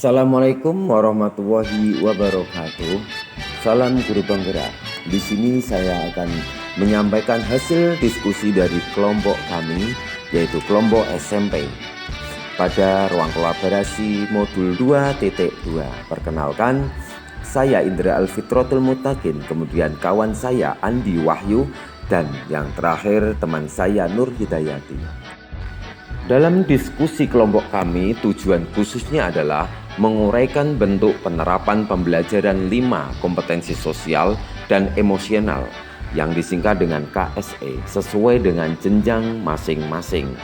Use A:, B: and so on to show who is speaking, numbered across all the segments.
A: Assalamualaikum warahmatullahi wabarakatuh. Salam guru penggerak. Di sini saya akan menyampaikan hasil diskusi dari kelompok kami, yaitu kelompok SMP. Pada ruang kolaborasi modul 2.2. Perkenalkan, saya Indra Alfitrotul Mutakin, kemudian kawan saya Andi Wahyu, dan yang terakhir teman saya Nur Hidayati. Dalam diskusi kelompok kami, tujuan khususnya adalah menguraikan bentuk penerapan pembelajaran 5 kompetensi sosial dan emosional yang disingkat dengan KSE sesuai dengan jenjang masing-masing.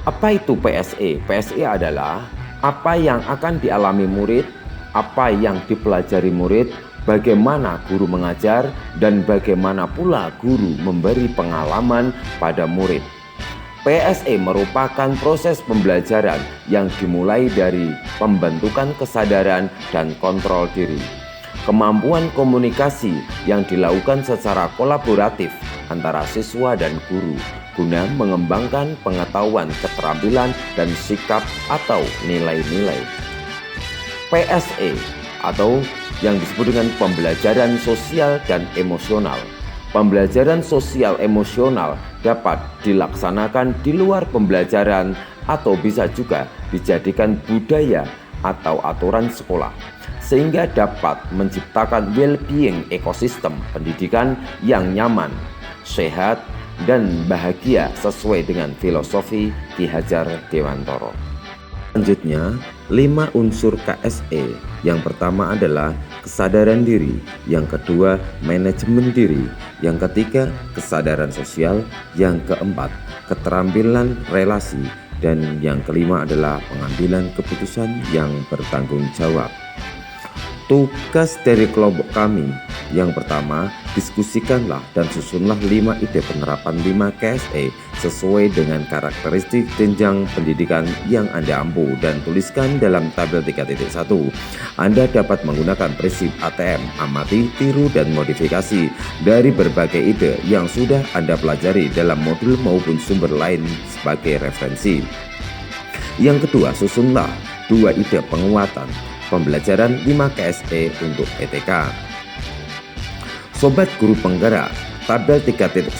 A: Apa itu PSE? PSE adalah apa yang akan dialami murid, apa yang dipelajari murid, bagaimana guru mengajar, dan bagaimana pula guru memberi pengalaman pada murid. PSE merupakan proses pembelajaran yang dimulai dari pembentukan kesadaran dan kontrol diri, kemampuan komunikasi yang dilakukan secara kolaboratif antara siswa dan guru guna mengembangkan pengetahuan, keterampilan, dan sikap atau nilai-nilai. PSE atau yang disebut dengan pembelajaran sosial dan emosional. Pembelajaran sosial emosional dapat dilaksanakan di luar pembelajaran atau bisa juga dijadikan budaya atau aturan sekolah, sehingga dapat menciptakan well-being ekosistem pendidikan yang nyaman, sehat, dan bahagia sesuai dengan filosofi Ki Hajar Dewantoro. Selanjutnya, 5 unsur KSE. Yang pertama adalah kesadaran diri, yang kedua manajemen diri, yang ketiga kesadaran sosial, yang keempat keterampilan relasi, dan yang kelima adalah pengambilan keputusan yang bertanggung jawab. Tugas dari kelompok kami, yang pertama, diskusikanlah dan susunlah 5 ide penerapan 5 KSE sesuai dengan karakteristik jenjang pendidikan yang Anda ampu dan tuliskan dalam tabel 3.1. Anda dapat menggunakan prinsip ATM, amati, tiru, dan modifikasi dari berbagai ide yang sudah Anda pelajari dalam modul maupun sumber lain sebagai referensi. Yang kedua, susunlah 2 ide penguatan pembelajaran 5 KSE untuk ETK. Sobat guru penggerak, tabel 3.1,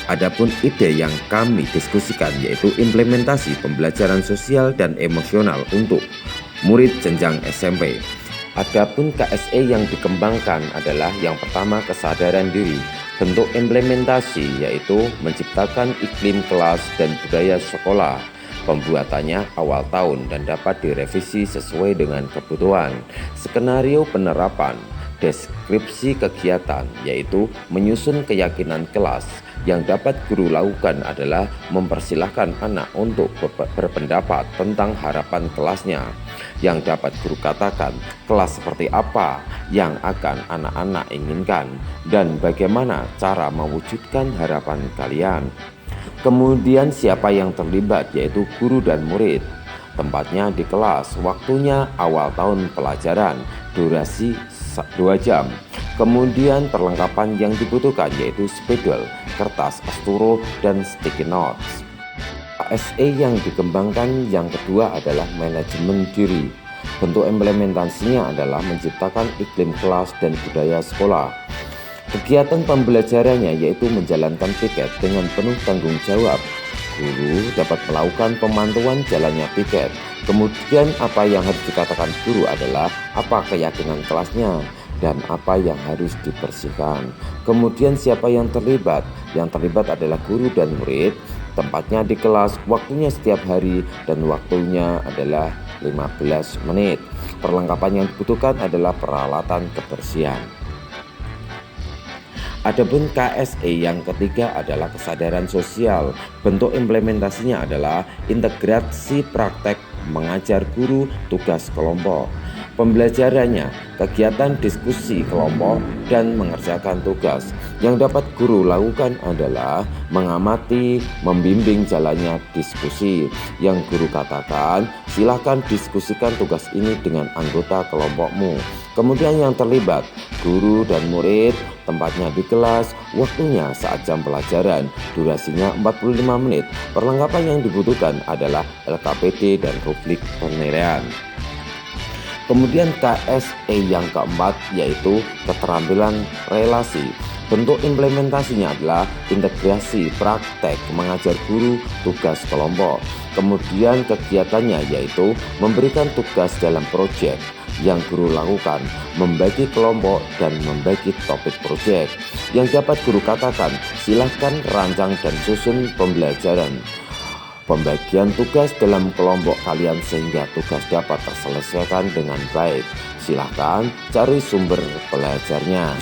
A: adapun ide yang kami diskusikan yaitu implementasi pembelajaran sosial dan emosional untuk murid jenjang SMP. Adapun KSE yang dikembangkan adalah yang pertama kesadaran diri. Bentuk implementasi yaitu menciptakan iklim kelas dan budaya sekolah. Pembuatannya awal tahun dan dapat direvisi sesuai dengan kebutuhan. Skenario penerapan, deskripsi kegiatan yaitu menyusun keyakinan kelas. Yang dapat guru lakukan adalah mempersilahkan anak untuk berpendapat tentang harapan kelasnya. Yang dapat guru katakan kelas seperti apa yang akan anak-anak inginkan dan bagaimana cara mewujudkan harapan kalian. Kemudian siapa yang terlibat yaitu guru dan murid. Tempatnya di kelas, waktunya awal tahun pelajaran, durasi 2 jam. Kemudian perlengkapan yang dibutuhkan yaitu spidol, kertas asturo, dan sticky notes. KSE yang dikembangkan yang kedua adalah manajemen diri. Bentuk implementasinya adalah menciptakan iklim kelas dan budaya sekolah. Kegiatan pembelajarannya yaitu menjalankan piket dengan penuh tanggung jawab. Guru dapat melakukan pemantauan jalannya piket. Kemudian apa yang harus dikatakan guru adalah apa keyakinan kelasnya dan apa yang harus dibersihkan. Kemudian siapa yang terlibat? Yang terlibat adalah guru dan murid. Tempatnya di kelas, waktunya setiap hari dan waktunya adalah 15 menit. Perlengkapan yang dibutuhkan adalah peralatan kebersihan. Adapun KSE yang ketiga adalah kesadaran sosial. Bentuk implementasinya adalah integrasi praktek mengajar guru tugas kelompok. Pembelajarannya, kegiatan diskusi kelompok dan mengerjakan tugas. Yang dapat guru lakukan adalah mengamati, membimbing jalannya diskusi. Yang guru katakan, silakan diskusikan tugas ini dengan anggota kelompokmu. Kemudian yang terlibat, guru dan murid, tempatnya di kelas, waktunya saat jam pelajaran, durasinya 45 menit. Perlengkapan yang dibutuhkan adalah LKPD dan rubrik penilaian. Kemudian KSE yang keempat yaitu keterampilan relasi. Bentuk implementasinya adalah integrasi praktek mengajar guru tugas kelompok. Kemudian kegiatannya yaitu memberikan tugas dalam proyek yang guru lakukan, membagi kelompok dan membagi topik proyek. Yang dapat guru katakan, silahkan rancang dan susun pembelajaran. Pembagian tugas dalam kelompok kalian sehingga tugas dapat terselesaikan dengan baik. Silahkan cari sumber belajarnya.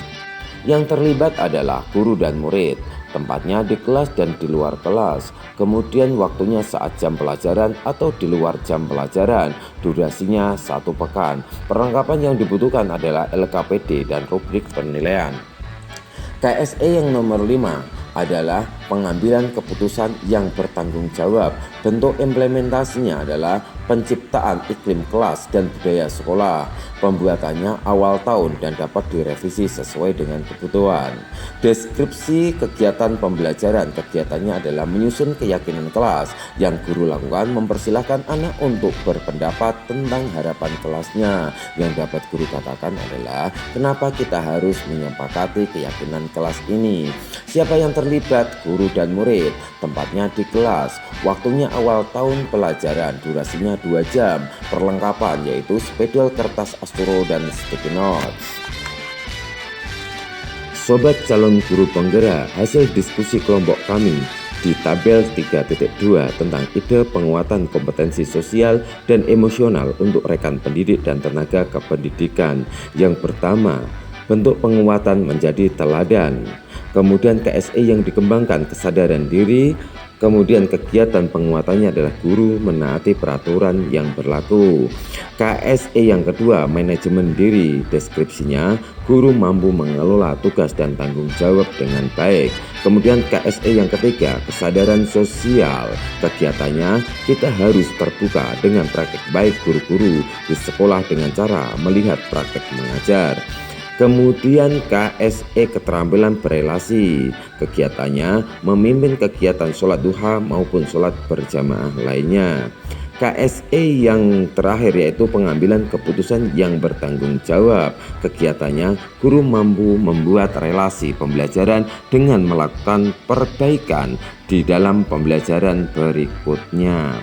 A: Yang terlibat adalah guru dan murid, tempatnya di kelas dan di luar kelas. Kemudian waktunya saat jam pelajaran atau di luar jam pelajaran, durasinya 1 pekan. Perlengkapan yang dibutuhkan adalah LKPD dan rubrik penilaian. KSE yang nomor 5 adalah pengambilan keputusan yang bertanggung jawab. Bentuk implementasinya adalah penciptaan iklim kelas dan budaya sekolah. Pembuatannya awal tahun dan dapat direvisi sesuai dengan kebutuhan. Deskripsi kegiatan pembelajaran. Kegiatannya adalah menyusun keyakinan kelas. Yang guru lakukan mempersilahkan anak untuk berpendapat tentang harapan kelasnya. Yang dapat guru katakan adalah kenapa kita harus menyepakati keyakinan kelas ini. Siapa yang terlibat? Guru dan murid. Tempatnya di kelas. Waktunya awal tahun pelajaran. Durasinya 2 jam. Perlengkapan yaitu spidol, kertas astro dan sticky notes. Sobat calon guru penggerak, hasil diskusi kelompok kami di tabel 3.2 tentang ide penguatan kompetensi sosial dan emosional untuk rekan pendidik dan tenaga kependidikan. Yang pertama, bentuk penguatan menjadi teladan. Kemudian KSE yang dikembangkan kesadaran diri. Kemudian kegiatan penguatannya adalah guru menaati peraturan yang berlaku. KSE yang kedua, manajemen diri. Deskripsinya, guru mampu mengelola tugas dan tanggung jawab dengan baik. Kemudian KSE yang ketiga, kesadaran sosial. Kegiatannya, kita harus terbuka dengan praktek baik guru-guru di sekolah dengan cara melihat praktek mengajar. Kemudian KSE keterampilan berelasi. Kegiatannya memimpin kegiatan sholat duha maupun sholat berjamaah lainnya. KSE yang terakhir yaitu pengambilan keputusan yang bertanggung jawab. Kegiatannya guru mampu membuat relasi pembelajaran dengan melakukan perbaikan di dalam pembelajaran berikutnya.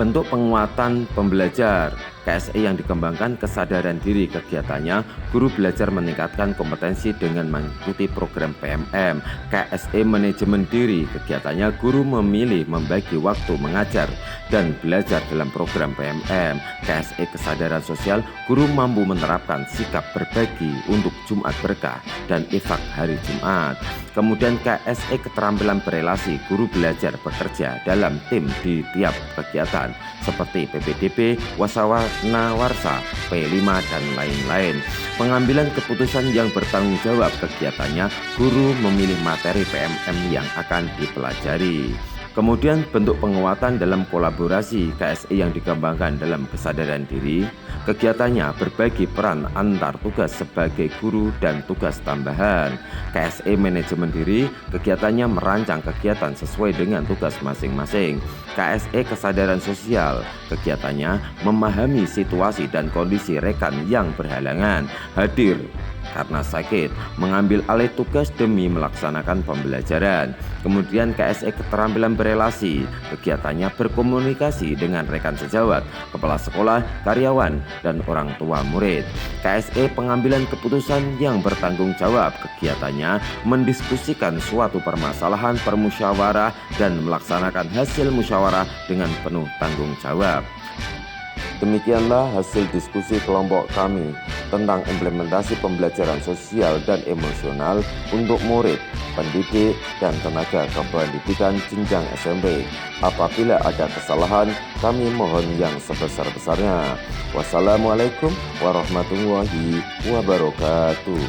A: Bentuk penguatan pembelajar. KSE yang dikembangkan kesadaran diri. Kegiatannya guru belajar meningkatkan kompetensi dengan mengikuti program PMM. KSE manajemen diri. Kegiatannya guru memilih membagi waktu mengajar dan belajar dalam program PMM. KSE kesadaran sosial, guru mampu menerapkan sikap berbagi untuk Jumat berkah dan infak hari Jumat. Kemudian KSE keterampilan berelasi, guru belajar bekerja dalam tim di tiap kegiatan seperti PPDB, Wasawana Warsa, P5 dan lain-lain. Pengambilan keputusan yang bertanggung jawab. Kegiatannya guru memilih materi PMM yang akan dipelajari. Kemudian bentuk penguatan dalam kolaborasi. KSE yang dikembangkan dalam kesadaran diri. Kegiatannya berbagi peran antar tugas sebagai guru dan tugas tambahan. KSE manajemen diri. Kegiatannya merancang kegiatan sesuai dengan tugas masing-masing. KSE kesadaran sosial. Kegiatannya memahami situasi dan kondisi rekan yang berhalangan, hadir karena sakit, mengambil alih tugas demi melaksanakan pembelajaran. Kemudian KSE keterampilan berelasi. Kegiatannya berkomunikasi dengan rekan sejawat, kepala sekolah, karyawan, dan orang tua murid. KSE pengambilan keputusan yang bertanggung jawab. Kegiatannya mendiskusikan suatu permasalahan bermusyawarah dan melaksanakan hasil musyawarah dengan penuh tanggung jawab. Demikianlah hasil diskusi kelompok kami tentang implementasi pembelajaran sosial dan emosional untuk murid, pendidik, dan tenaga kependidikan jenjang SMP. Apabila ada kesalahan, kami mohon yang sebesar-besarnya. Wassalamualaikum warahmatullahi wabarakatuh.